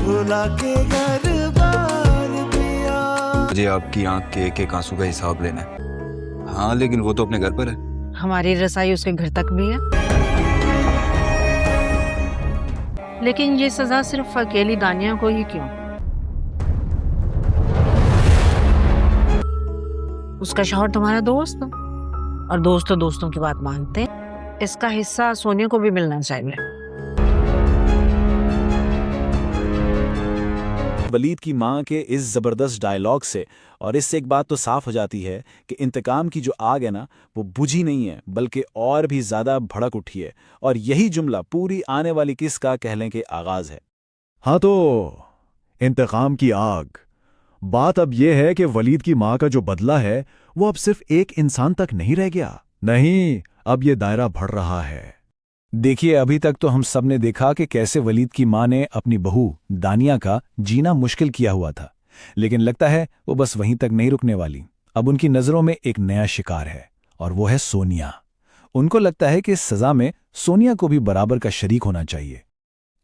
भुला के घर बार पिया। मुझे आपकी आंख के एक एक आंसू का हिसाब लेना है। हाँ, लेकिन वो तो अपने घर पर है। हमारी रसाई उसके घर तक भी है, लेकिन ये सजा सिर्फ अकेली दानिया को ही क्यों? उसका शौहर तुम्हारा दोस्त, और दोस्त तो दोस्तों की बात मानते हैं। इसका हिस्सा सोनिया को भी मिलना चाहिए। वलीद की मां के इस जबरदस्त डायलॉग से और इससे एक बात तो साफ हो जाती है कि इंतकाम की जो आग है ना, वो बुझी नहीं है बल्कि और भी ज्यादा भड़क उठी है। और यही जुमला पूरी आने वाली किस का कहने के आगाज है। हाँ, तो इंतकाम की आग। बात अब यह है कि वलीद की मां का जो बदला है वो अब सिर्फ एक इंसान तक नहीं रह गया। नहीं, अब ये दायरा बढ़ रहा है। देखिए, अभी तक तो हम सब ने देखा कि कैसे वलीद की मां ने अपनी बहू दानिया का जीना मुश्किल किया हुआ था, लेकिन लगता है वो बस वहीं तक नहीं रुकने वाली। अब उनकी नजरों में एक नया शिकार है, और वो है सोनिया। उनको लगता है कि इस सजा में सोनिया को भी बराबर का शरीक होना चाहिए।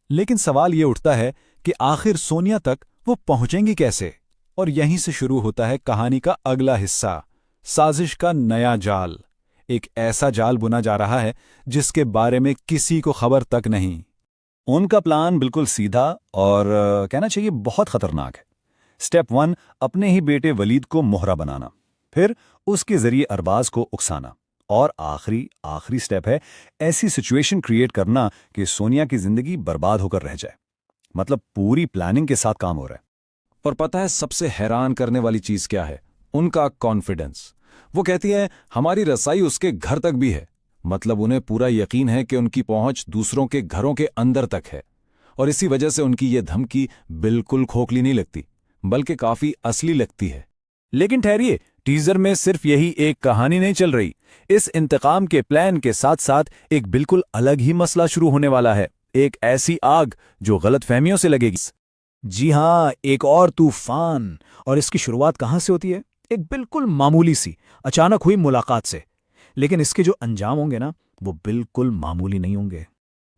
लेकिन सवाल ये उठता है कि आखिर सोनिया तक वो पहुंचेंगी कैसे? और यहीं से शुरू होता है कहानी का अगला हिस्सा, साजिश का नया जाल। एक ऐसा जाल बुना जा रहा है जिसके बारे में किसी को खबर तक नहीं। उनका प्लान बिल्कुल सीधा और कहना चाहिए बहुत खतरनाक है। स्टेप 1, अपने ही बेटे वलीद को मोहरा बनाना, फिर उसके जरिए अरबाज को उकसाना, और आखिरी स्टेप है ऐसी सिचुएशन क्रिएट करना कि सोनिया की जिंदगी बर्बाद होकर रह जाए। मतलब पूरी प्लानिंग के साथ काम हो रहा है। और पता है सबसे हैरान करने वाली चीज क्या है? उनका कॉन्फिडेंस। वो कहती है हमारी रसाई उसके घर तक भी है। मतलब उन्हें पूरा यकीन है कि उनकी पहुंच दूसरों के घरों के अंदर तक है, और इसी वजह से उनकी ये धमकी बिल्कुल खोखली नहीं लगती, बल्कि काफी असली लगती है। लेकिन ठहरिए, टीजर में सिर्फ यही एक कहानी नहीं चल रही। इस इंतकाम के प्लान के साथ साथ एक बिल्कुल अलग ही मसला शुरू होने वाला है। एक ऐसी आग जो गलतफहमियों से लगेगी। जी हाँ, एक और तूफान। और इसकी शुरुआत कहां से होती है? एक बिल्कुल मामूली सी अचानक हुई मुलाकात से। लेकिन इसके जो अंजाम होंगे ना, वो बिल्कुल मामूली नहीं होंगे।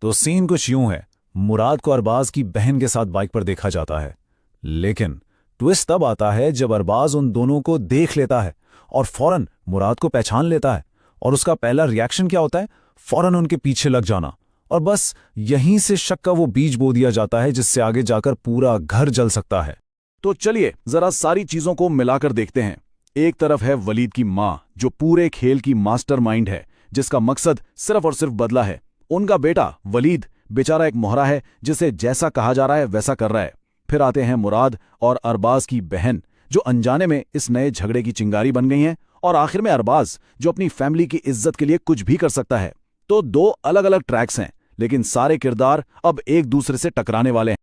तो सीन कुछ यूं है, मुराद को अरबाज की बहन के साथ बाइक पर देखा जाता है, लेकिन ट्विस्ट तब आता है जब अरबाज उन दोनों को देख लेता है और फौरन मुराद को पहचान लेता है। और उसका पहला रिएक्शन क्या होता है? फौरन उनके पीछे लग जाना। और बस यहीं से शक का वो बीज बो दिया जाता है जिससे आगे जाकर पूरा घर जल सकता है। तो चलिए जरा सारी चीजों को मिलाकर देखते हैं। एक तरफ है वलीद की मां, जो पूरे खेल की मास्टरमाइंड है, जिसका मकसद सिर्फ और सिर्फ बदला है। उनका बेटा वलीद बेचारा एक मोहरा है, जिसे जैसा कहा जा रहा है वैसा कर रहा है। फिर आते हैं मुराद और अरबाज की बहन, जो अनजाने में इस नए झगड़े की चिंगारी बन गई हैं। और आखिर में अरबाज, जो अपनी फैमिली की इज्जत के लिए कुछ भी कर सकता है। तो दो अलग अलग ट्रैक्स हैं, लेकिन सारे किरदार अब एक दूसरे से टकराने वाले हैं।